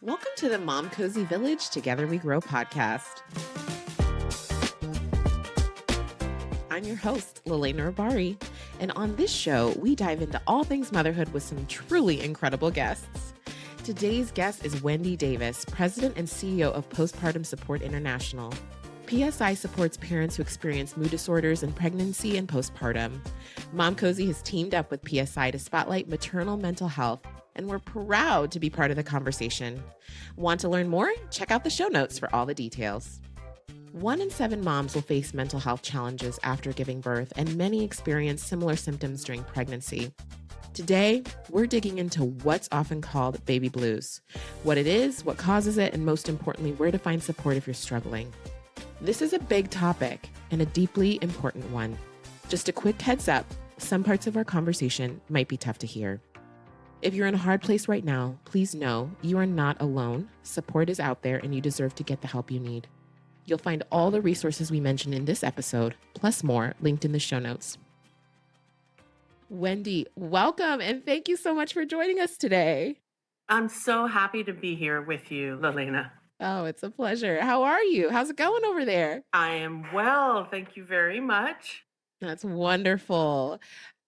Welcome to the Momcozy Village, Together We Grow podcast. I'm your host, Lelaina Rabari, and on this show, we dive into all things motherhood with some truly incredible guests. Today's guest is Wendy Davis, President and CEO of Postpartum Support International. PSI supports parents who experience mood disorders in pregnancy and postpartum. Momcozy has teamed up with PSI to spotlight maternal mental health, and we're proud to be part of the conversation. Want to learn more? Check out the show notes for all the details. 1 in 7 moms will face mental health challenges after giving birth, and many experience similar symptoms during pregnancy. Today, we're digging into what's often called baby blues, what it is, what causes it, and most importantly, where to find support if you're struggling. This is a big topic and a deeply important one. Just a quick heads up, some parts of our conversation might be tough to hear. If you're in a hard place right now, please know you are not alone. Support is out there and you deserve to get the help you need. You'll find all the resources we mentioned in this episode, plus more, linked in the show notes. Wendy, welcome and thank you so much for joining us today. I'm so happy to be here with you, Lelaina. Oh, it's a pleasure. How are you? How's it going over there? I am well. Thank you very much. That's wonderful.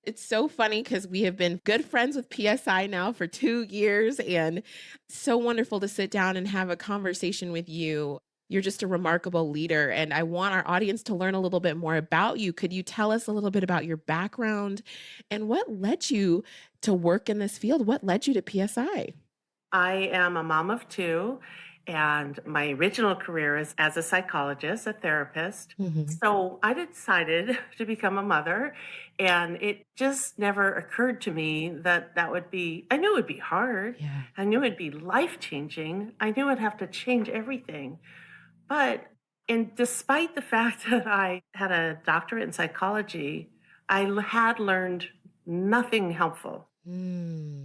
It's so funny because we have been good friends with PSI now for 2 years, and so wonderful to sit down and have a conversation with you. You're just a remarkable leader, and I want our audience to learn a little bit more about you. Could you tell us a little bit about your background and what led you to work in this field? What led you to PSI? I am a mom of 2, and my original career is as a psychologist, a therapist. So I decided to become a mother, and it just never occurred to me that would be, I knew it would be hard. Yeah. I knew it'd be life-changing. I knew I'd have to change everything. But despite the fact that I had a doctorate in psychology, I had learned nothing helpful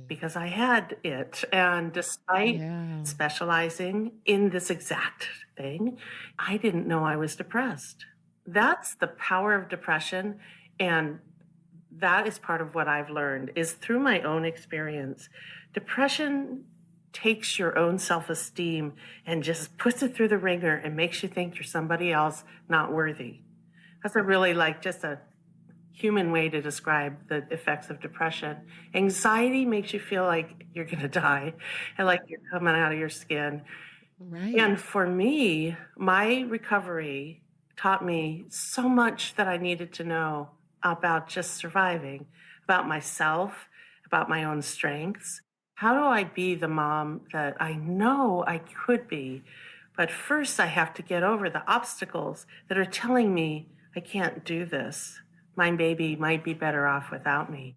because I had it. And despite specializing in this exact thing, I didn't know I was depressed. That's the power of depression. And that is part of what I've learned is through my own experience. Depression takes your own self-esteem and just puts it through the ringer and makes you think you're somebody else not worthy. That's a really just a human way to describe the effects of depression. Anxiety makes you feel like you're going to die and like you're coming out of your skin. Right. And for me, my recovery taught me so much that I needed to know about just surviving, about myself, about my own strengths. How do I be the mom that I know I could be? But first, I have to get over the obstacles that are telling me I can't do this. My baby might be better off without me.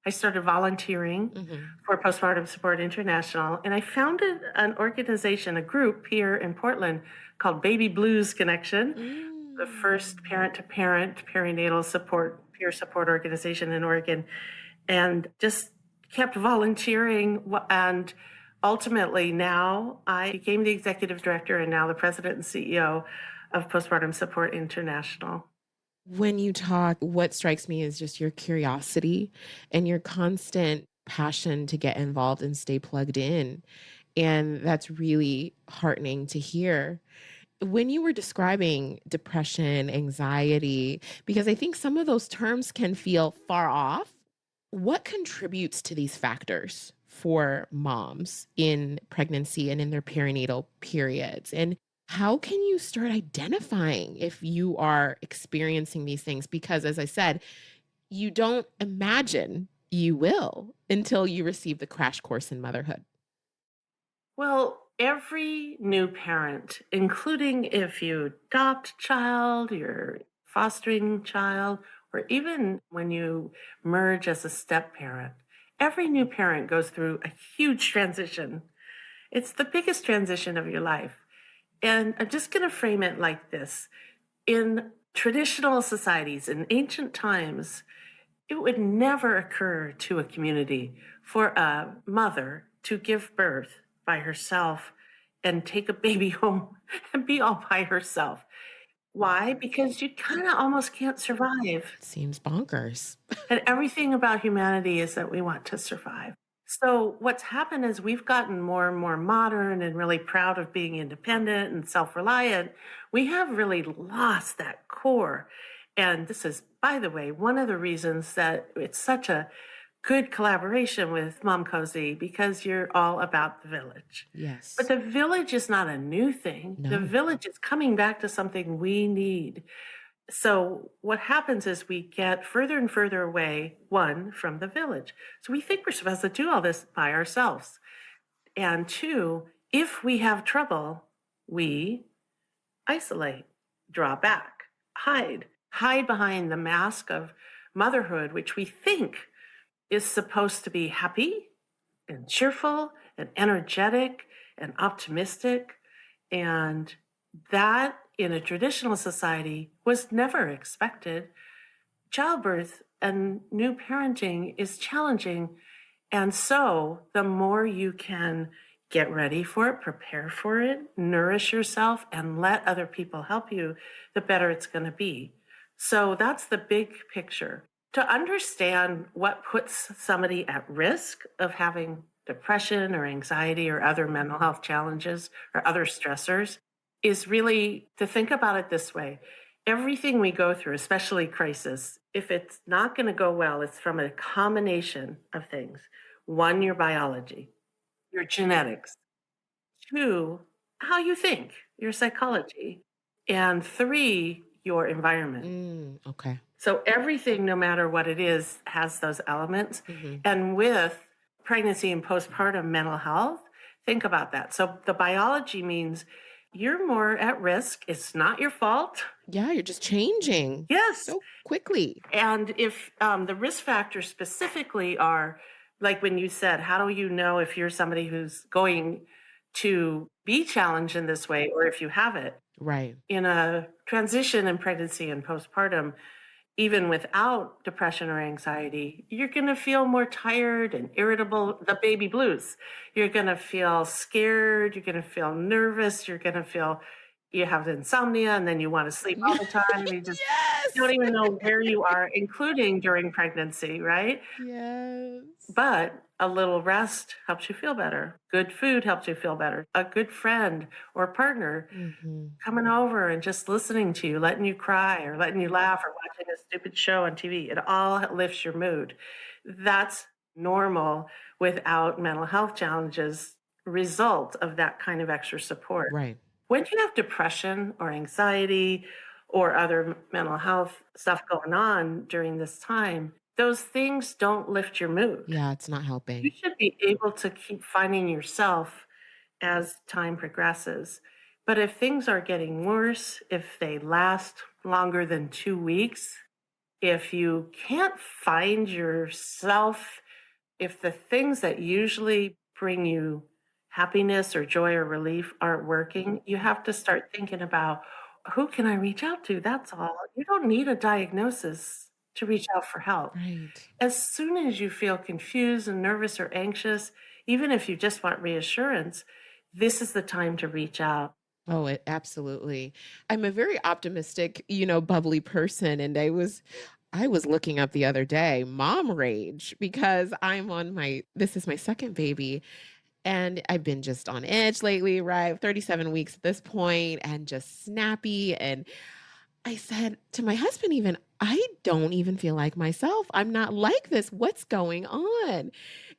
I started volunteering for Postpartum Support International, and I founded an organization, a group here in Portland called Baby Blues Connection, the first parent-to-parent perinatal support, peer support organization in Oregon, and just kept volunteering. And ultimately now I became the executive director and now the president and CEO of Postpartum Support International. When you talk, what strikes me is just your curiosity and your constant passion to get involved and stay plugged in. And that's really heartening to hear. When you were describing depression, anxiety, because I think some of those terms can feel far off, what contributes to these factors for moms in pregnancy and in their perinatal periods? And how can you start identifying if you are experiencing these things? Because as I said, you don't imagine you will until you receive the crash course in motherhood. Well, every new parent, including if you adopt a child, you're fostering a child, or even when you merge as a step parent, every new parent goes through a huge transition. It's the biggest transition of your life. And I'm just going to frame it like this. In traditional societies, in ancient times, it would never occur to a community for a mother to give birth by herself and take a baby home and be all by herself. Why? Because you kind of almost can't survive. Seems bonkers. And everything about humanity is that we want to survive. So what's happened is we've gotten more and more modern and really proud of being independent and self-reliant. We have really lost that core. And this is, by the way, one of the reasons that it's such a good collaboration with Momcozy because you're all about the village. But Yes. the village is not a new thing. The No. village is coming back to something we need. So what happens is we get further and further away, one, from the village. So we think we're supposed to do all this by ourselves. And two, if we have trouble, we isolate, draw back, hide behind the mask of motherhood, which we think is supposed to be happy and cheerful and energetic and optimistic. And that in a traditional society was never expected. Childbirth and new parenting is challenging. And so the more you can get ready for it, prepare for it, nourish yourself, and let other people help you, the better it's going to be. So that's the big picture. To understand what puts somebody at risk of having depression or anxiety or other mental health challenges or other stressors is really to think about it this way. Everything we go through, especially crisis, if it's not going to go well, it's from a combination of things. One, your biology, your genetics. Two, how you think, your psychology. And three, your environment. Okay. So everything, no matter what it is, has those elements. And with pregnancy and postpartum mental health, think about that. So the biology means you're more at risk. It's not your fault. Yeah, you're just changing Yes. so quickly. And if the risk factors specifically are, like when you said, how do you know if you're somebody who's going to be challenged in this way or if you have it? Right. In a transition in pregnancy and postpartum, even without depression or anxiety, you're going to feel more tired and irritable, the baby blues. You're going to feel scared. You're going to feel nervous. You're going to feel you have insomnia and then you want to sleep all the time. You just don't Yes. even know where you are, including during pregnancy, right? Yes. But a little rest helps you feel better. Good food helps you feel better. A good friend or partner coming over and just listening to you, letting you cry or letting you laugh or watching a stupid show on TV, it all lifts your mood. That's normal without mental health challenges, result of that kind of extra support. Right. When you have depression or anxiety or other mental health stuff going on during this time, those things don't lift your mood. Yeah, it's not You helping. should be able to keep finding yourself as time progresses. But if things are getting worse, if they last longer than 2 weeks, if you can't find yourself, if the things that usually bring you happiness or joy or relief aren't working, you have to start thinking about who can I reach out to? That's all. You don't need a diagnosis to reach out for help. Right. As soon as you feel confused and nervous or anxious, even if you just want reassurance, this is the time to reach out. Oh, it absolutely. I'm a very optimistic, bubbly person. And I was looking up the other day, mom rage, because this is my second baby. And I've been just on edge lately, right? 37 weeks at this point and just snappy. And I said to my husband, even, I don't even feel like myself. I'm not like this. What's going on?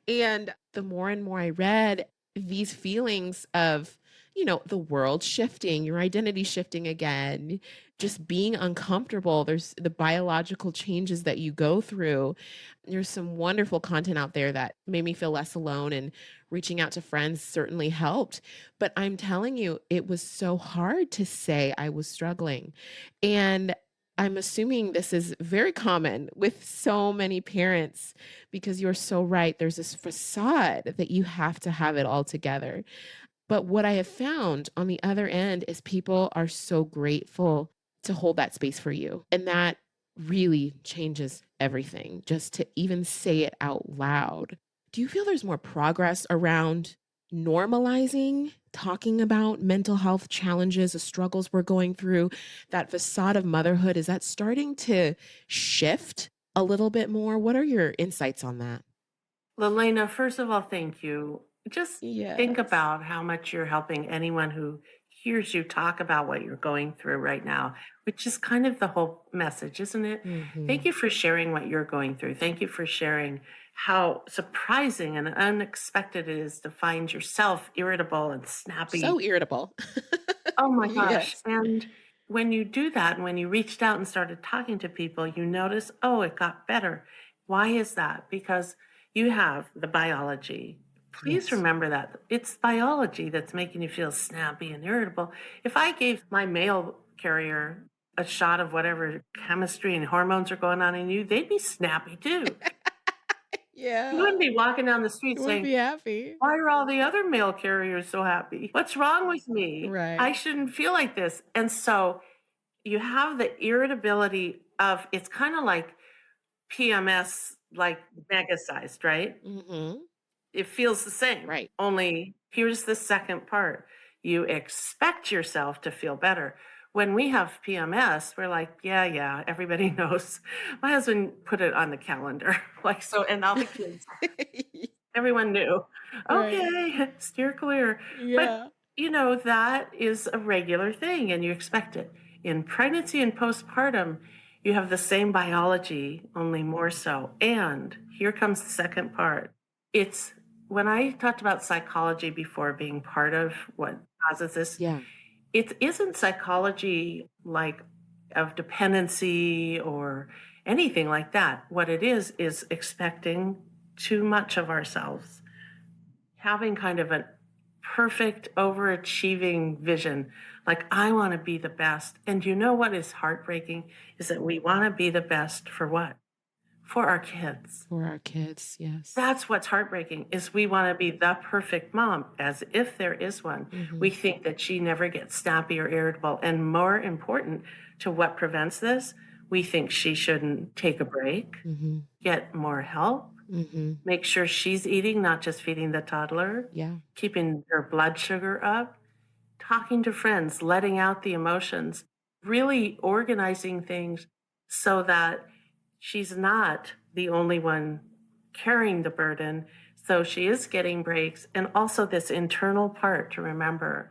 And the more and more I read, these feelings of, the world shifting, your identity shifting again, just being uncomfortable. There's the biological changes that you go through. There's some wonderful content out there that made me feel less alone, and reaching out to friends certainly helped. But I'm telling you, it was so hard to say I was struggling. And I'm assuming this is very common with so many parents because you're so right. There's this facade that you have to have it all together. But what I have found on the other end is people are so grateful to hold that space for you. And that really changes everything, just to even say it out loud. Do you feel there's more progress around normalizing talking about mental health challenges, the struggles we're going through, that facade of motherhood? Is that starting to shift a little bit more? What are your insights on that? Lelena, first of all, thank you. Just think Yes. about how much you're helping anyone who hears you talk about what you're going through right now, which is kind of the whole message, isn't it? Thank Hmm. you for sharing what you're going through. Thank you for sharing how surprising and unexpected it is to find yourself irritable and snappy. So irritable. Oh my gosh. Yes. And when you do that, and when you reached out and started talking to people, you notice, oh, it got better. Why is that? Because you have the biology. Please Yes. remember that it's biology that's making you feel snappy and irritable. If I gave my mail carrier a shot of whatever chemistry and hormones are going on in you, they'd be snappy too. You wouldn't Yeah. be walking down the street You wouldn't saying, be happy. why are all the other mail carriers so happy? What's wrong with me? I Right. shouldn't feel like this. And so you have the irritability of it's kind of like PMS, like mega sized, right? Hmm. It feels the same. Right. Only here's the second part. You expect yourself to feel better. When we have PMS, we're like, yeah, everybody knows. My husband put it on the calendar. Like, so, and all the kids, everyone knew. Right. Okay, steer clear. But, Yeah. that is a regular thing and you expect it. In pregnancy and postpartum, you have the same biology, only more so. And here comes the second part. It's when I talked about psychology before being part of what causes this, Yeah. it isn't psychology like of dependency or anything like that. What it is expecting too much of ourselves, having kind of a perfect overachieving vision. Like, I want to be the best. And you know what is heartbreaking is that we want to be the best for what? For our kids. For our kids. Yes. That's what's heartbreaking is we want to be the perfect mom as if there is one. Hmm. We think that she never gets snappy or irritable. And more important to what prevents this, we think she shouldn't take a break, Hmm. get more help, Hmm. make sure she's eating, not just feeding the toddler, Yeah. keeping her blood sugar up, talking to friends, letting out the emotions, really organizing things so that she's not the only one carrying the burden. So she is getting breaks. And also, this internal part to remember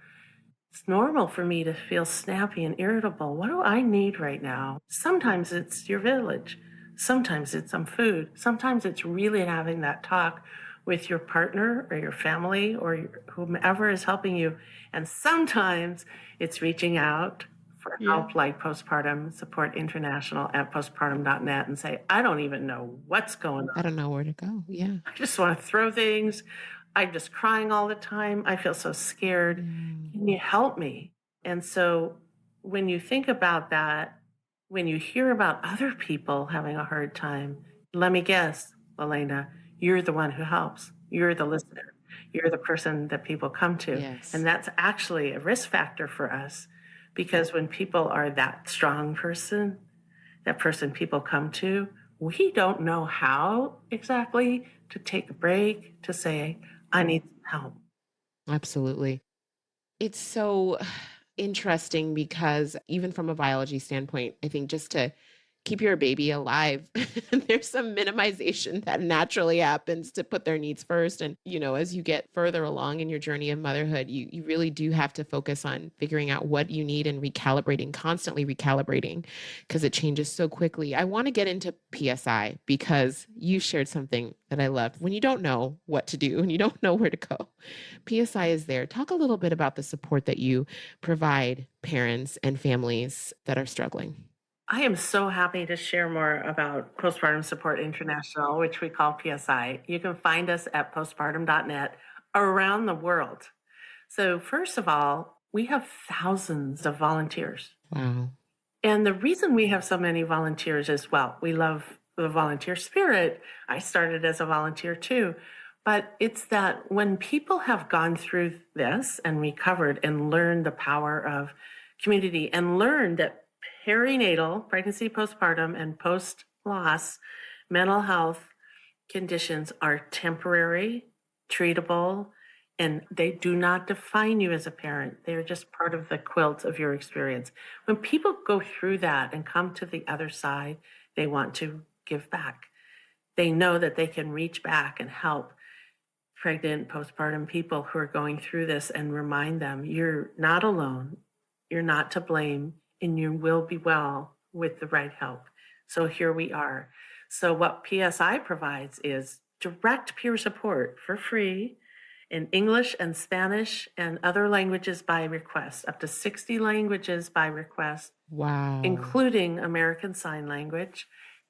it's normal for me to feel snappy and irritable. What do I need right now? Sometimes it's your village. Sometimes it's some food. Sometimes it's really having that talk with your partner or your family or whomever is helping you. And sometimes it's reaching out for Yeah. help like Postpartum Support International at postpartum.net and say, I don't even know what's going I on. don't know where to go. Yeah. I just want to throw things. I'm just crying all the time. I feel so scared. Yeah. Can you help me? And so when you think about that, when you hear about other people having a hard time, let me guess, Elena, you're the one who helps. You're the listener. You're the person that people come to. And Yes. that's actually a risk factor for us because when people are that strong person, that person people come to, we don't know how exactly to take a break, to say, I need some help. Absolutely. It's so interesting because even from a biology standpoint, I think just to keep your baby alive, there's some minimization that naturally happens to put their needs first. And, as you get further along in your journey of motherhood, you really do have to focus on figuring out what you need and recalibrating, constantly recalibrating, because it changes so quickly. I want to get into PSI because you shared something that I loved. When you don't know what to do and you don't know where to go, PSI is there. Talk a little bit about the support that you provide parents and families that are struggling. I am so happy to share more about Postpartum Support International, which we call PSI. You can find us at postpartum.net around the world. So, first of all, we have thousands of volunteers. Wow. And the reason we have so many volunteers is, well, we love the volunteer spirit. I started as a volunteer too. But it's that when people have gone through this and recovered and learned the power of community and learned that perinatal, pregnancy, postpartum, and post loss mental health conditions are temporary, treatable, and they do not define you as a parent. They're just part of the quilt of your experience. When people go through that and come to the other side, they want to give back. they know that they can reach back and help pregnant, postpartum people who are going through this and remind them you're not alone, you're not to blame, and you will be well with the right help. So here we are. So, what PSI provides is direct peer support for free in English and Spanish and other languages by request, up to 60 languages by request, Wow. including American Sign Language.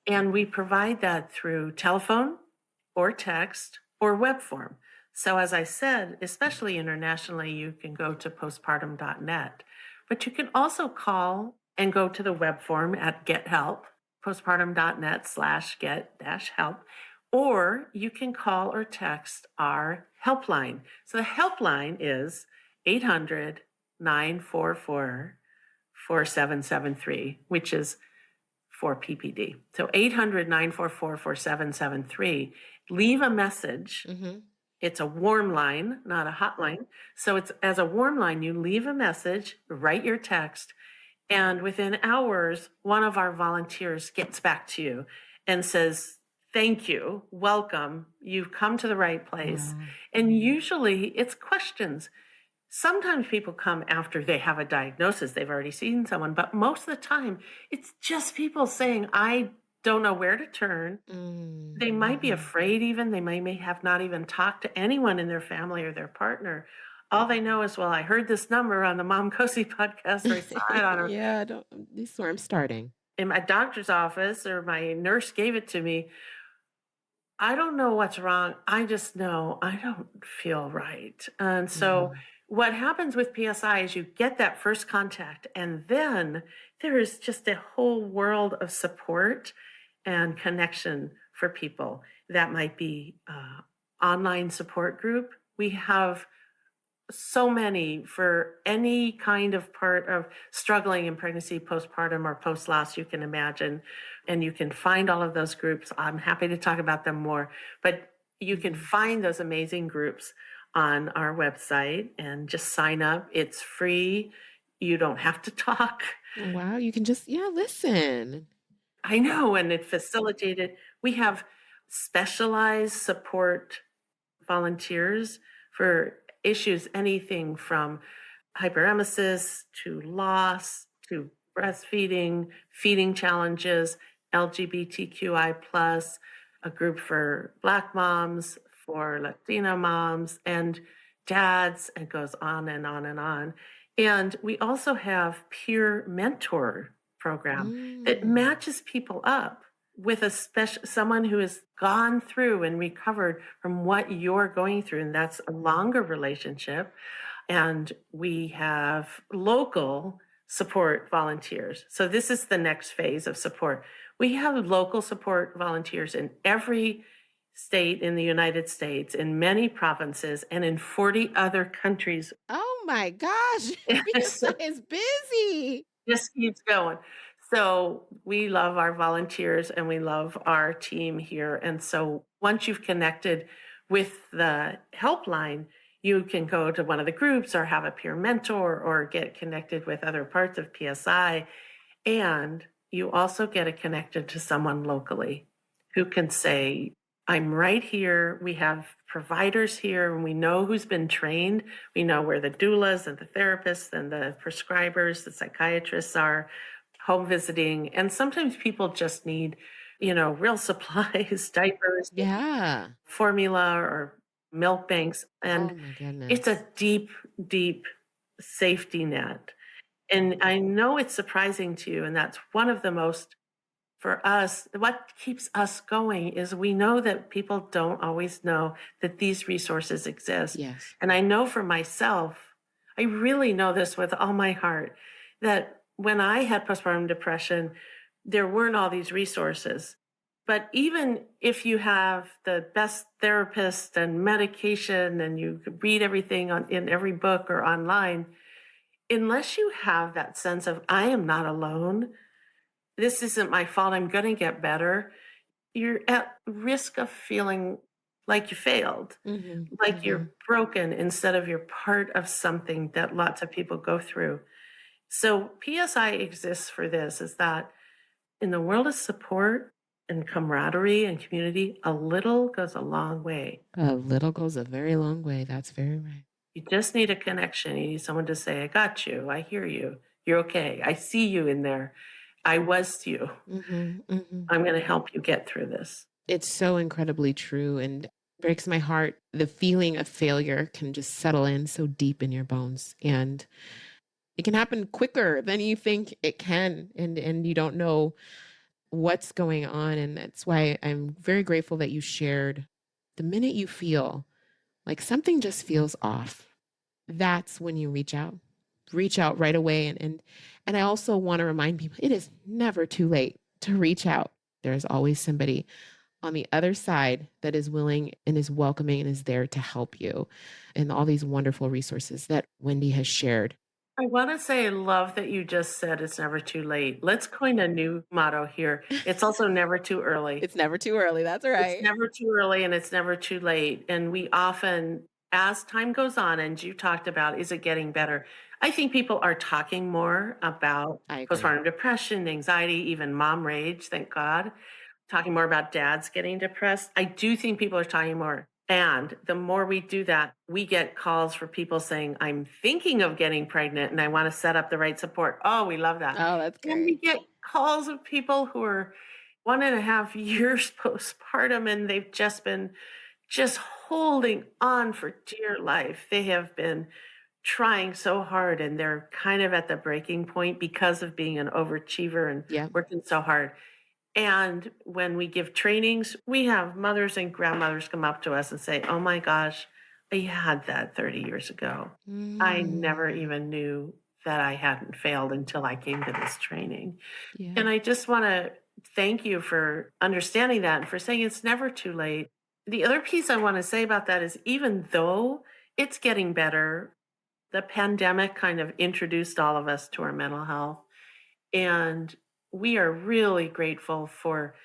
And we provide that through telephone or text or web form. So, as I said, especially internationally, you can go to postpartum.net, but you can also call and go to the web form at Get Help, postpartum.net/get-help, or you can call or text our helpline. So, the helpline is 800-944-4773, which is for PPD. So 800-944-4773. Leave a message. Mm-hmm. It's a warm line, not a hotline. So it's as a warm line, you leave a message, write your text, and within hours, one of our volunteers gets back to you and says, thank you, welcome, you've come to the right place. Wow. And usually it's questions. Sometimes people come after they have a diagnosis, they've already seen someone, but most of the time it's just people saying, I don't know where to turn. Mm. They might be afraid even, they may have not even talked to anyone in their family or their partner. All they know is, well, I heard this number on the Momcozy podcast, or I saw it on Yeah, this is where I'm starting. in my doctor's office, or my nurse gave it to me. I don't know what's wrong. I just know I don't feel right. And so what happens with PSI is you get that first contact, and then there is just a whole world of support and connection for people. That might be online support group. We have so many for any kind of part of struggling in pregnancy, postpartum, or post loss you can imagine. And you can find all of those groups. I'm happy to talk about them more, but you can find those amazing groups on our website and just sign up. It's free. You don't have to talk. Wow, you can just, listen. I know, and it facilitated. We have specialized support volunteers for issues, anything from hyperemesis to loss to breastfeeding, feeding challenges, LGBTQI plus, a group for Black moms, for Latina moms, and dads, and goes on and on and on. And we also have peer mentor program that matches people up with someone who has gone through and recovered from what you're going through, and that's a longer relationship. And we have local support volunteers. So this is the next phase of support. We have local support volunteers in every state in the United States, in many provinces, and in 40 other countries. Oh my gosh, PSI is busy. Just keeps going. So we love our volunteers and we love our team here. And so once you've connected with the helpline, you can go to one of the groups or have a peer mentor or get connected with other parts of PSI. And you also get connected to someone locally who can say, I'm right here. We have providers here and we know who's been trained. We know where the doulas and the therapists and the prescribers, the psychiatrists are home visiting. And sometimes people just need, real supplies, diapers, Yeah. formula, or milk banks. Oh And my goodness. it's a deep, deep safety net. And I know it's surprising to you. And that's one of the most, for us, what keeps us going is we know that people don't always know that these resources exist. Yes. And I know for myself, I really know this with all my heart, that when I had postpartum depression, there weren't all these resources. But even if you have the best therapist and medication and you read everything in every book or online, unless you have that sense of, I am not alone, this isn't my fault, I'm going to get better, you're at risk of feeling like you failed, like you're broken instead of you're part of something that lots of people go through. So PSI exists for this, is that in the world of support, and camaraderie and community, a little goes a long way. A little goes a very long way. That's very right. You just need a connection. You need someone to say, I got you. I hear you. You're okay. I see you in there. I was you. Mm-hmm, mm-hmm. I'm going to help you get through this. It's so incredibly true and breaks my heart. The feeling of failure can just settle in so deep in your bones, and it can happen quicker than you think it can. And you don't know what's going on. And that's why I'm very grateful that you shared the minute you feel like something just feels off. That's when you reach out right away. And I also want to remind people, it is never too late to reach out. There's always somebody on the other side that is willing and is welcoming and is there to help you. And all these wonderful resources that Wendy has shared. I want to say I love that you just said it's never too late. Let's coin a new motto here. It's also never too early. It's never too early. That's right. It's never too early and it's never too late. And we often, as time goes on, and you talked about, is it getting better? I think people are talking more about postpartum depression, anxiety, even mom rage, thank God. Talking more about dads getting depressed. I do think people are talking more. And the more we do that, we get calls for people saying, I'm thinking of getting pregnant and I want to set up the right support. Oh, we love that. Oh, that's great. And we get calls of people who are 1.5 years postpartum and they've just been holding on for dear life. They have been trying so hard and they're kind of at the breaking point because of being an overachiever and working so hard. And when we give trainings, we have mothers and grandmothers come up to us and say, oh my gosh, I had that 30 years ago. I never even knew that I hadn't failed until I came to this training. And I just want to thank you for understanding that and for saying it's never too late. The other piece I want to say about that is even though it's getting better, the pandemic kind of introduced all of us to our mental health. And we are really grateful for,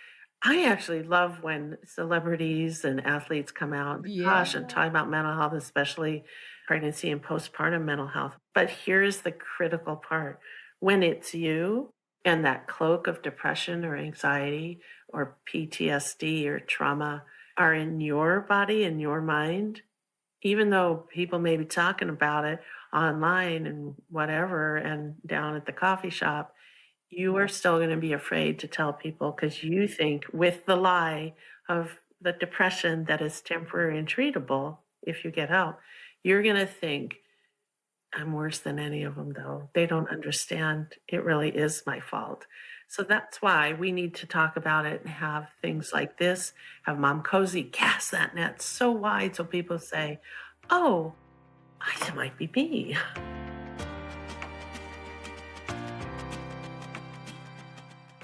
I actually love when celebrities and athletes come out, gosh, and talk about mental health, especially pregnancy and postpartum mental health. But here's the critical part. When it's you and that cloak of depression or anxiety or PTSD or trauma are in your body and your mind, even though people may be talking about it online and whatever and down at the coffee shop, you are still going to be afraid to tell people because you think with the lie of the depression that is temporary and treatable if you get help, you're going to think, I'm worse than any of them, though. They don't understand. It really is my fault. So that's why we need to talk about it and have things like this, have Momcozy cast that net so wide so people say, oh, it might be me.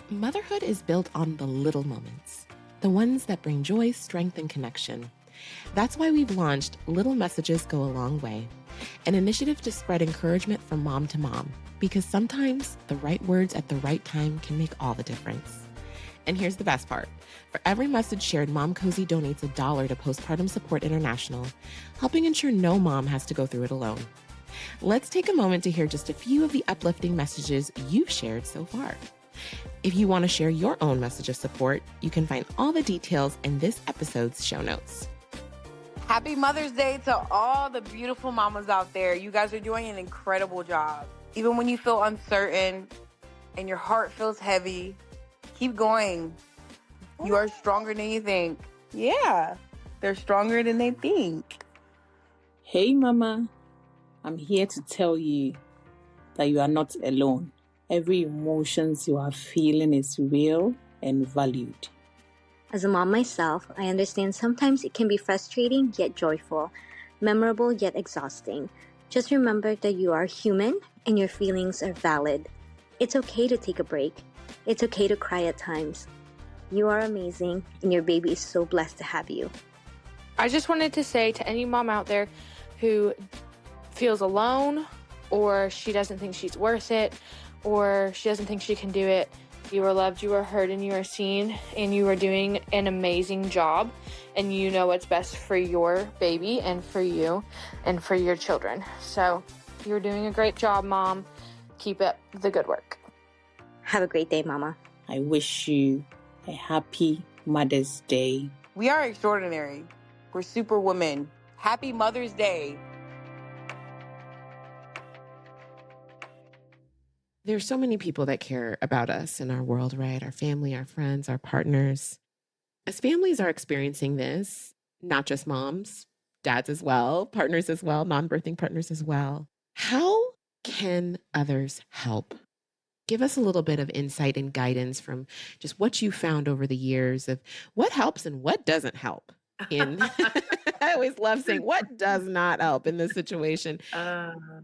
Motherhood is built on the little moments, the ones that bring joy, strength, and connection. That's why we've launched Little Messages Go a Long Way, an initiative to spread encouragement from mom to mom, because sometimes the right words at the right time can make all the difference. And here's the best part. For every message shared, Momcozy donates $1 to Postpartum Support International, helping ensure no mom has to go through it alone. Let's take a moment to hear just a few of the uplifting messages you've shared so far. If you want to share your own message of support, you can find all the details in this episode's show notes. Happy Mother's Day to all the beautiful mamas out there. You guys are doing an incredible job. Even when you feel uncertain and your heart feels heavy, keep going. You are stronger than you think. Yeah, they're stronger than they think. Hey, Mama. I'm here to tell you that you are not alone. Every emotions you are feeling is real and valued. As a mom myself, I understand sometimes it can be frustrating yet joyful, memorable yet exhausting. Just remember that you are human and your feelings are valid. It's okay to take a break. It's okay to cry at times. You are amazing and your baby is so blessed to have you. I just wanted to say to any mom out there who feels alone or she doesn't think she's worth it or she doesn't think she can do it, you are loved, you are heard, and you are seen, and you are doing an amazing job, and you know what's best for your baby and for you and for your children. So you're doing a great job, Mom. Keep up the good work. Have a great day, Mama. I wish you a happy Mother's Day. We are extraordinary. We're superwomen. Happy Mother's Day. There's so many people that care about us in our world, right? Our family, our friends, our partners. As families are experiencing this, not just moms, dads as well, partners as well, non-birthing partners as well, how can others help? Give us a little bit of insight and guidance from just what you found over the years of what helps and what doesn't help. I always love saying what does not help in this situation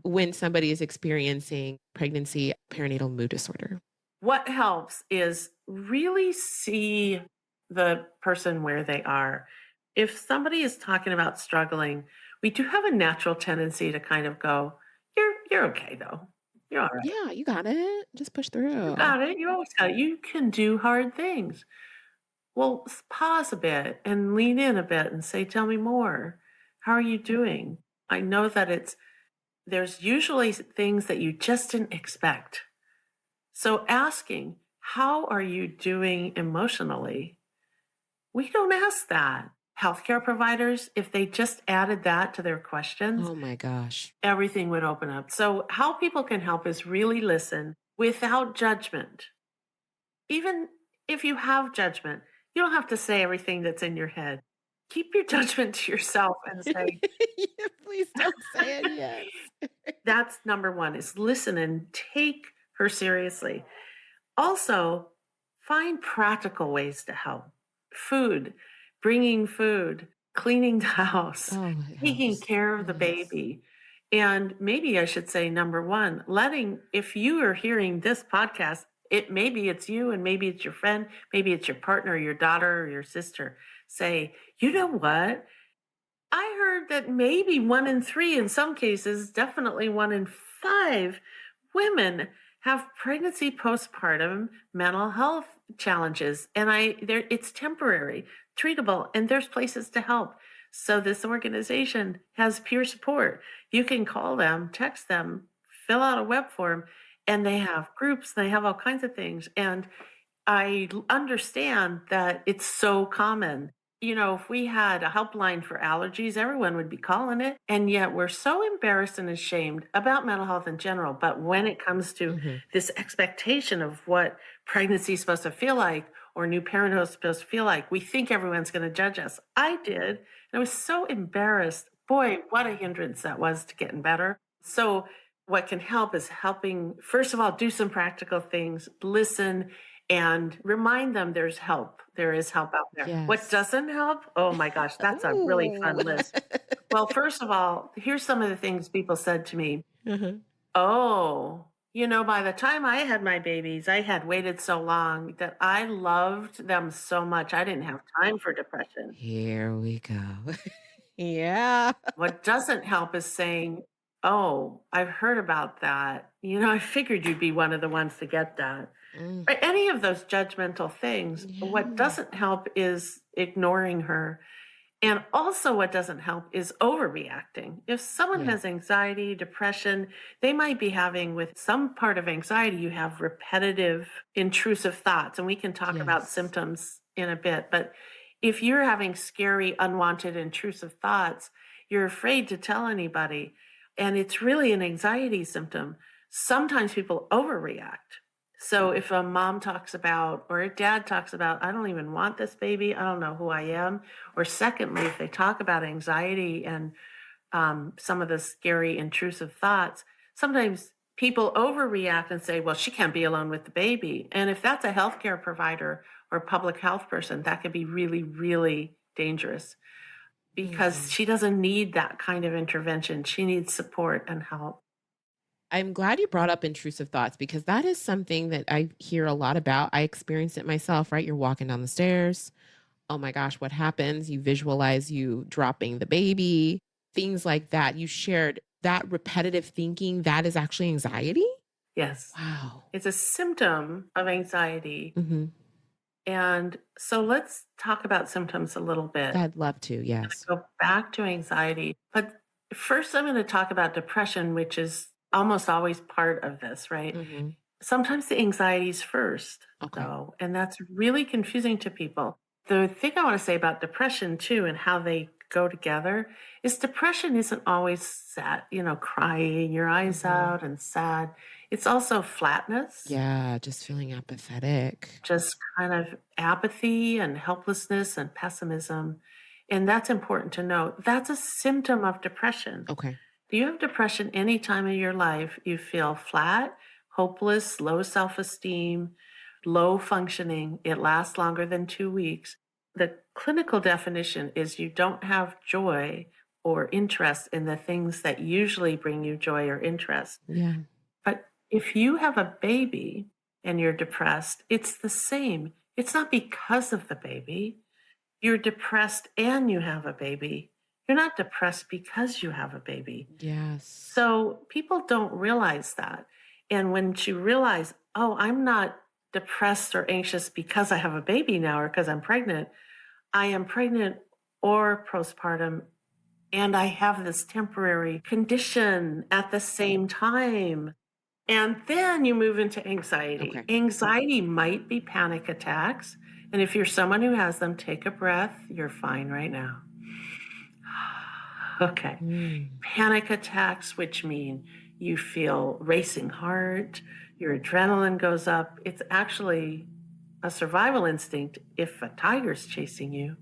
when somebody is experiencing pregnancy, perinatal mood disorder. What helps is really see the person where they are. If somebody is talking about struggling, we do have a natural tendency to kind of go, you're okay though. You're all right. Yeah, you got it. Just push through. You got it. You always got it. You can do hard things. Well, pause a bit and lean in a bit and say, tell me more. How are you doing? I know that there's usually things that you just didn't expect. So asking, how are you doing emotionally? We don't ask that. Healthcare providers, if they just added that to their questions, Oh my gosh. everything would open up. So how people can help is really listen without judgment. Even if you have judgment, you don't have to say everything that's in your head. Keep your judgment to yourself and say, Yeah, please don't say it. Yes. that's number one, is listen and take her seriously. Also, find practical ways to help. Food, bringing food, cleaning the house, Oh, taking yes. care of the Yes. baby. And maybe I should say, number one, if you are hearing this podcast, maybe it's you and maybe it's your friend, maybe it's your partner, your daughter, or your sister. Say, you know what? I heard that maybe 1 in 3, in some cases, definitely 1 in 5 women have pregnancy postpartum mental health challenges. And it's temporary, treatable, and there's places to help. So this organization has peer support. You can call them, text them, fill out a web form, and they have groups, they have all kinds of things. And I understand that it's so common. If we had a helpline for allergies, everyone would be calling it. And yet we're so embarrassed and ashamed about mental health in general. But when it comes to this expectation of what pregnancy is supposed to feel like or new parenthood is supposed to feel like, we think everyone's going to judge us. I did. And I was so embarrassed. Boy, what a hindrance that was to getting better. So what can help is helping, first of all, do some practical things, listen, and remind them there's help. There is help out there. Yes. What doesn't help? Oh my gosh, that's a really fun list. Well, first of all, here's some of the things people said to me. Oh, by the time I had my babies, I had waited so long that I loved them so much. I didn't have time for depression. Here we go. Yeah. What doesn't help is saying, oh, I've heard about that. I figured you'd be one of the ones to get that. Or any of those judgmental things. Yeah. What doesn't help is ignoring her. And also what doesn't help is overreacting. If someone has anxiety, depression, they might be having, with some part of anxiety, you have repetitive, intrusive thoughts. And we can talk about symptoms in a bit. But if you're having scary, unwanted, intrusive thoughts, you're afraid to tell anybody. And it's really an anxiety symptom. Sometimes people overreact. So if a mom talks about, or a dad talks about, I don't even want this baby, I don't know who I am. Or secondly, if they talk about anxiety and some of the scary, intrusive thoughts, sometimes people overreact and say, well, she can't be alone with the baby. And if that's a healthcare provider or public health person, that could be really, really dangerous because she doesn't need that kind of intervention. She needs support and help. I'm glad you brought up intrusive thoughts because that is something that I hear a lot about. I experienced it myself, right? You're walking down the stairs. Oh my gosh, what happens? You visualize you dropping the baby, things like that. You shared that repetitive thinking. That is actually anxiety? Yes. Wow. It's a symptom of anxiety. And so let's talk about symptoms a little bit. I'd love to, yes. Go back to anxiety. But first, I'm going to talk about depression, which is almost always part of this, right? Sometimes the anxiety's first, Okay. though, and that's really confusing to people. The thing I want to say about depression, too, and how they go together is depression isn't always sad, crying your eyes out and sad. It's also flatness. Yeah, just feeling apathetic. Just kind of apathy and helplessness and pessimism. And that's important to note. That's a symptom of depression. Okay. Do you have depression any time in your life you feel flat, hopeless, low self esteem, low functioning? It lasts longer than 2 weeks. The clinical definition is you don't have joy or interest in the things that usually bring you joy or interest. Yeah. But if you have a baby and you're depressed, it's the same. It's not because of the baby. You're depressed and you have a baby. You're not depressed because you have a baby. Yes. So people don't realize that. And when you realize, oh, I'm not depressed or anxious because I have a baby now or because I'm pregnant. I am pregnant or postpartum, and I have this temporary condition at the same time. And then you move into anxiety. Okay. Anxiety might be panic attacks. And if you're someone who has them, take a breath. You're fine right now. Okay. Panic attacks, which mean you feel racing heart, your adrenaline goes up. It's actually a survival instinct if a tiger's chasing you.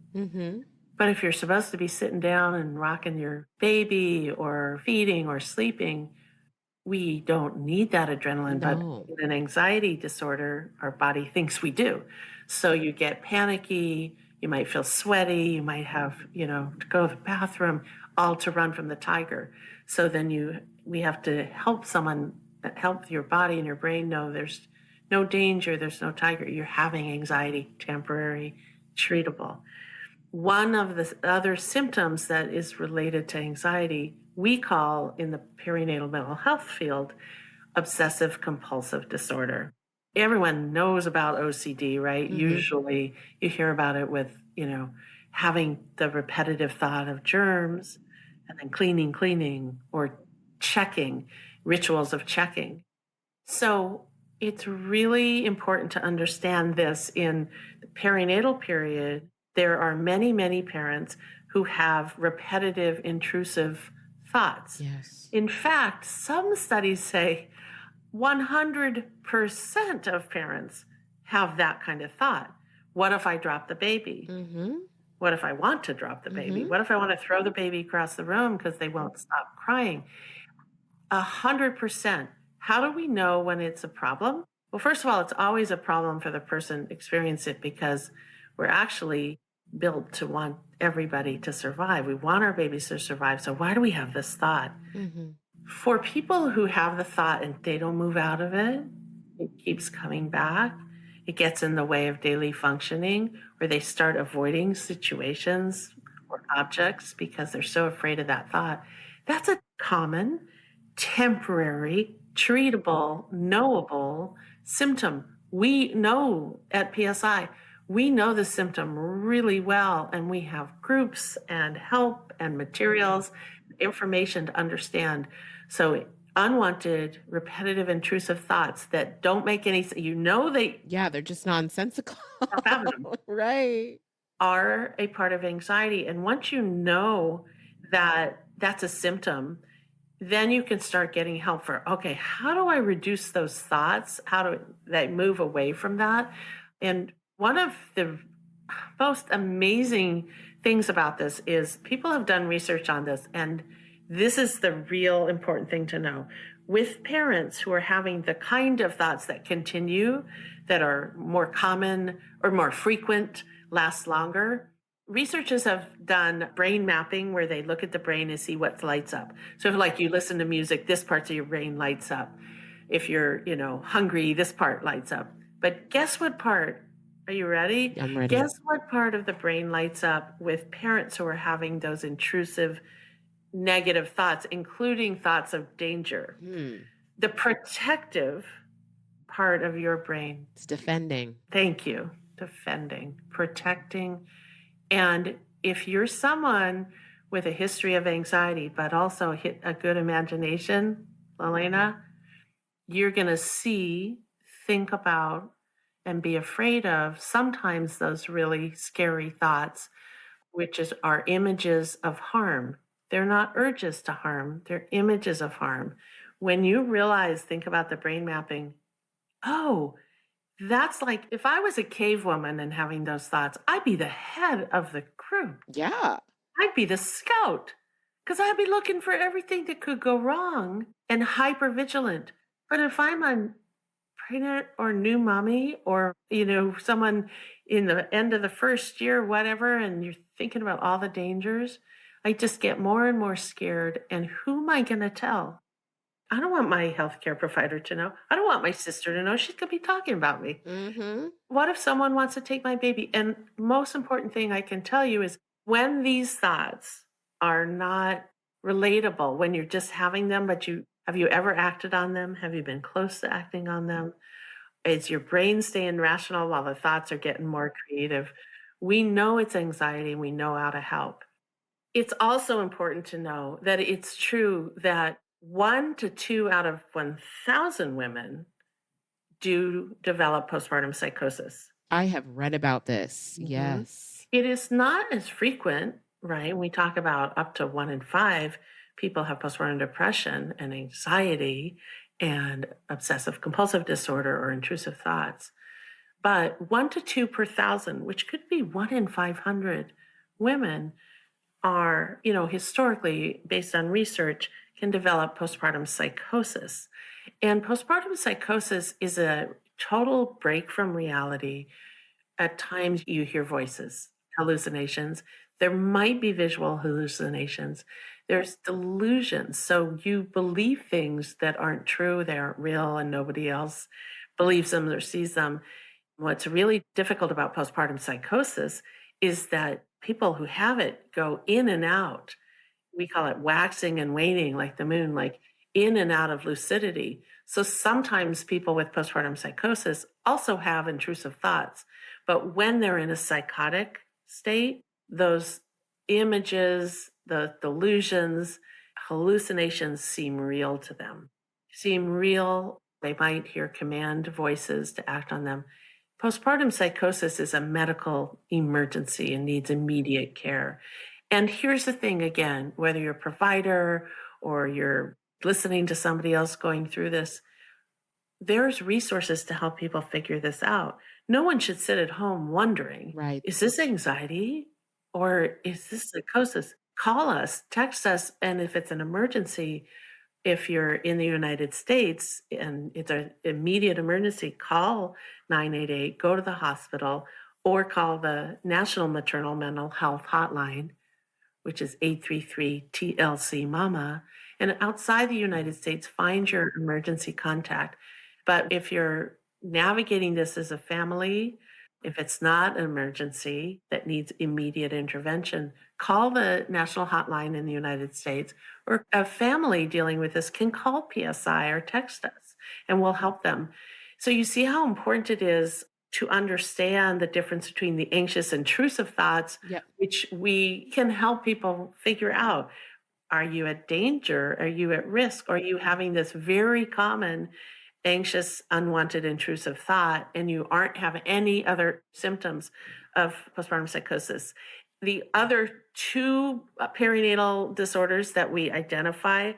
But if you're supposed to be sitting down and rocking your baby or feeding or sleeping, we don't need that adrenaline. No. But in an anxiety disorder, our body thinks we do. So you get panicky, you might feel sweaty, you might have, to go to the bathroom, all to run from the tiger. So then we have to help your body and your brain know there's no danger, there's no tiger. You're having anxiety, temporary, treatable. One of the other symptoms that is related to anxiety, we call in the perinatal mental health field, obsessive compulsive disorder. Everyone knows about OCD, right? Usually you hear about it with, having the repetitive thought of germs and then cleaning, or checking, rituals of checking. So it's really important to understand this in the perinatal period. There are many, many parents who have repetitive, intrusive thoughts. Yes. In fact, some studies say 100% of parents have that kind of thought. What if I drop the baby? What if I want to drop the baby? What if I want to throw the baby across the room because they won't stop crying? 100%. How do we know when it's a problem? Well, first of all, it's always a problem for the person experiencing it because we're actually built to want everybody to survive. We want our babies to survive. So why do we have this thought? For people who have the thought and they don't move out of it, it keeps coming back. It gets in the way of daily functioning, or they start avoiding situations or objects because they're so afraid of that thought. That's a common, temporary, treatable, knowable symptom. We know at PSI, we know the symptom really well, and we have groups and help and materials, information to understand. So unwanted, repetitive, intrusive thoughts that don't make any sense, they're just nonsensical. Right. Are a part of anxiety. And once you know that that's a symptom, then you can start getting help for, okay, how do I reduce those thoughts? How do they move away from that? And one of the most amazing things about this is people have done research on this, and this is the real important thing to know. With parents who are having the kind of thoughts that continue, that are more common or more frequent, last longer, researchers have done brain mapping where they look at the brain and see what lights up. So if like you listen to music, this part of your brain lights up. If you're, hungry, this part lights up. But guess what part? Are you ready? I'm ready. Guess what part of the brain lights up with parents who are having those intrusive negative thoughts, including thoughts of danger? The protective part of your brain. It's defending. Thank you. Defending, protecting. And if you're someone with a history of anxiety, but also a good imagination, Lelena, you're going to see think about and be afraid of sometimes those really scary thoughts, which are images of harm. They're not urges to harm, they're images of harm. When you realize, think about the brain mapping, oh, that's like if I was a cave woman and having those thoughts, I'd be the head of the group. Yeah. I'd be the scout because I'd be looking for everything that could go wrong and hyper vigilant. But if I'm a pregnant or new mommy or, someone in the end of the first year, whatever, and you're thinking about all the dangers, I just get more and more scared. And who am I going to tell? I don't want my healthcare provider to know. I don't want my sister to know. She's going to be talking about me. Mm-hmm. What if someone wants to take my baby? And most important thing I can tell you is when these thoughts are not relatable, when you're just having them, but have you ever acted on them? Have you been close to acting on them? Is your brain staying rational while the thoughts are getting more creative? We know it's anxiety and we know how to help. It's also important to know that it's true that 1 to 2 out of 1,000 women do develop postpartum psychosis. I have read about this. Mhm. Yes. It is not as frequent, right? We talk about up to 1 in 5 people have postpartum depression and anxiety and obsessive compulsive disorder or intrusive thoughts. But 1 to 2 per thousand, which could be 1 in 500 women, are, historically, based on research, can develop postpartum psychosis. And postpartum psychosis is a total break from reality. At times, you hear voices, hallucinations. There might be visual hallucinations. There's delusions. So you believe things that aren't true, they aren't real, and nobody else believes them or sees them. What's really difficult about postpartum psychosis is that people who have it go in and out. We call it waxing and waning, like the moon, like in and out of lucidity. So sometimes people with postpartum psychosis also have intrusive thoughts. But when they're in a psychotic state, those images, the delusions, hallucinations seem real to them, seem real. They might hear command voices to act on them. Postpartum psychosis is a medical emergency and needs immediate care. And here's the thing again, whether you're a provider or you're listening to somebody else going through this, there's resources to help people figure this out. No one should sit at home wondering, Right. is this anxiety or is this psychosis? Call us, text us, and if it's an emergency, if you're in the United States and it's an immediate emergency, call 988, go to the hospital, or call the National Maternal Mental Health Hotline, which is 833-TLC-MAMA. And outside the United States, find your emergency contact. But if you're navigating this as a family, if it's not an emergency that needs immediate intervention, call the national hotline in the United States, or a family dealing with this can call PSI or text us and we'll help them. So you see how important it is to understand the difference between the anxious intrusive thoughts, Yep. which we can help people figure out. Are you at danger? Are you at risk? Are you having this very common anxious, unwanted, intrusive thought, and you aren't having any other symptoms of postpartum psychosis? The other 2 perinatal disorders that we identify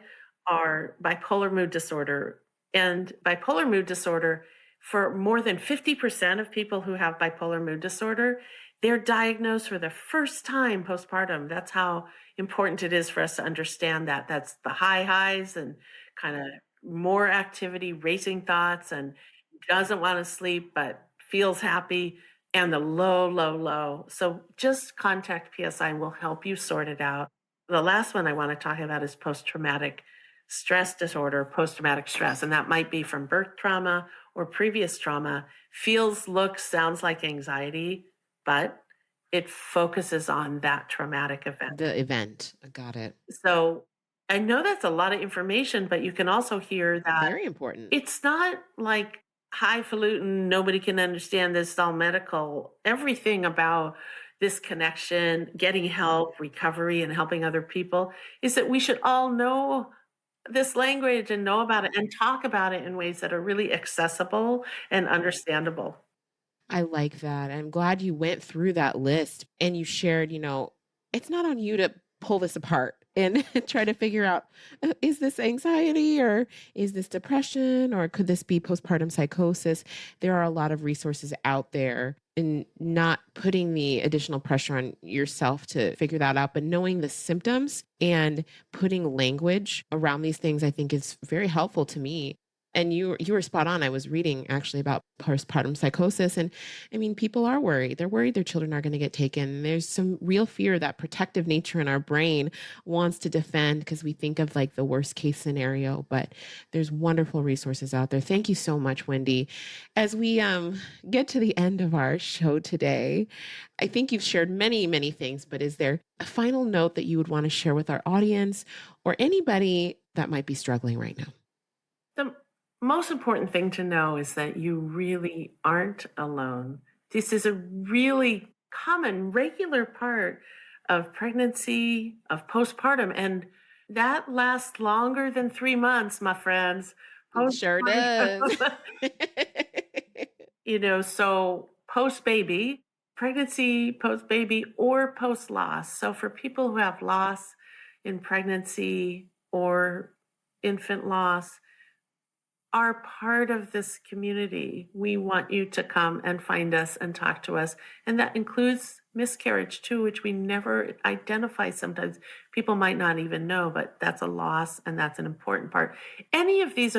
are bipolar mood disorder. And bipolar mood disorder, for more than 50% of people who have bipolar mood disorder, they're diagnosed for the first time postpartum. That's how important it is for us to understand that. That's the high highs and kind of more activity, racing thoughts, and doesn't want to sleep but feels happy, and the low, low, low. So just contact PSI and we'll help you sort it out. The last one I want to talk about is post-traumatic stress disorder, post-traumatic stress, and that might be from birth trauma or previous trauma. Feels, looks, sounds like anxiety, but it focuses on that traumatic event. The event. I got it. So I know that's a lot of information, but you can also hear that Very important. it's not like highfalutin, nobody can understand this, it's all medical. Everything about this connection, getting help, recovery, and helping other people is that we should all know this language and know about it and talk about it in ways that are really accessible and understandable. I like that. I'm glad you went through that list and you shared, it's not on you to pull this apart and try to figure out, is this anxiety or is this depression or could this be postpartum psychosis? There are a lot of resources out there, and not putting the additional pressure on yourself to figure that out, but knowing the symptoms and putting language around these things, I think is very helpful to me. And you were spot on. I was reading actually about postpartum psychosis. And I mean, people are worried. They're worried their children are going to get taken. There's some real fear, that protective nature in our brain wants to defend because we think of like the worst case scenario, but there's wonderful resources out there. Thank you so much, Wendy. As we get to the end of our show today, I think you've shared many, many things, but is there a final note that you would want to share with our audience or anybody that might be struggling right now? The most important thing to know is that you really aren't alone. This is a really common, regular part of pregnancy, of postpartum, and that lasts longer than 3 months, my friends. It sure does. So post baby, pregnancy, post baby, or post loss. So for people who have loss in pregnancy or infant loss, are part of this community. We want you to come and find us and talk to us. And that includes miscarriage too, which we never identify sometimes. People might not even know, but that's a loss and that's an important part. Any of these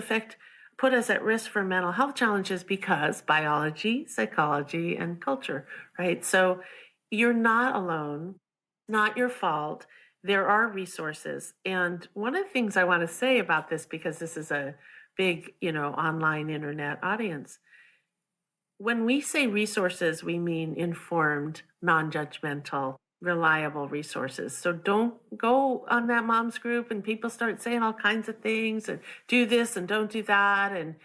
put us at risk for mental health challenges because biology, psychology, and culture, right? So you're not alone, not your fault. There are resources. And one of the things I want to say about this, because this is a big, online internet audience. When we say resources, we mean informed, non-judgmental, reliable resources. So don't go on that mom's group and people start saying all kinds of things and do this and don't do that. And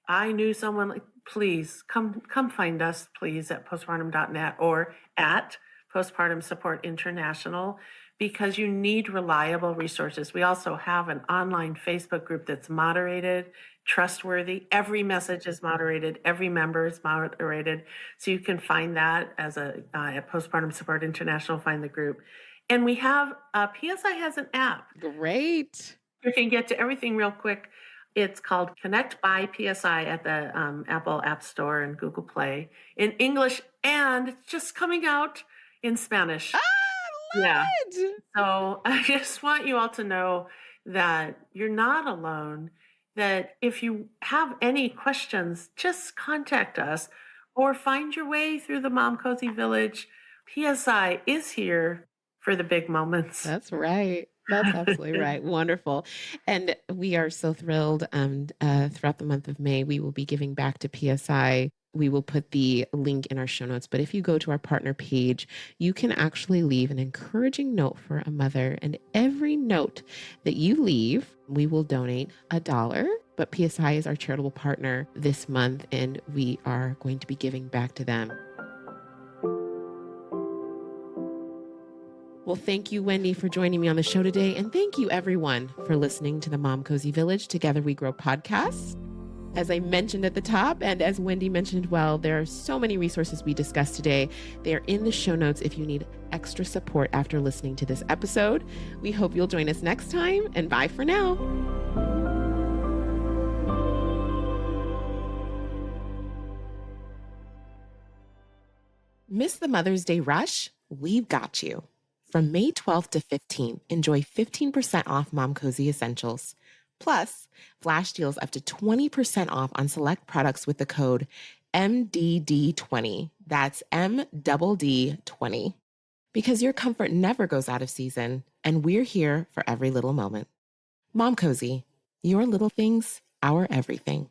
I knew someone, like, please come find us, please, at postpartum.net or at Postpartum Support International, because you need reliable resources. We also have an online Facebook group that's moderated, trustworthy. Every message is moderated. Every member is moderated. So you can find that as at Postpartum Support International, find the group. And we have, PSI has an app. Great. You can get to everything real quick. It's called Connect by PSI at the Apple App Store and Google Play in English, and it's just coming out in Spanish. Yeah. So I just want you all to know that you're not alone, that if you have any questions, just contact us or find your way through the Momcozy Village. PSI is here for the big moments. That's right. That's absolutely right. Wonderful. And we are so thrilled. Throughout the month of May, we will be giving back to PSI. We will put the link in our show notes. But if you go to our partner page, you can actually leave an encouraging note for a mother. And every note that you leave, we will donate $1. But PSI is our charitable partner this month, and we are going to be giving back to them. Well, thank you, Wendy, for joining me on the show today. And thank you, everyone, for listening to the Momcozy Village Together We Grow podcast. As I mentioned at the top, and as Wendy mentioned, well, there are so many resources we discussed today. They are in the show notes if you need extra support after listening to this episode. We hope you'll join us next time, and bye for now. Miss the Mother's Day rush? We've got you. From May 12th to 15th, enjoy 15% off Momcozy Essentials. Plus, flash deals up to 20% off on select products with the code MDD20. That's MDD20. Because your comfort never goes out of season, and we're here for every little moment. Momcozy, your little things, our everything.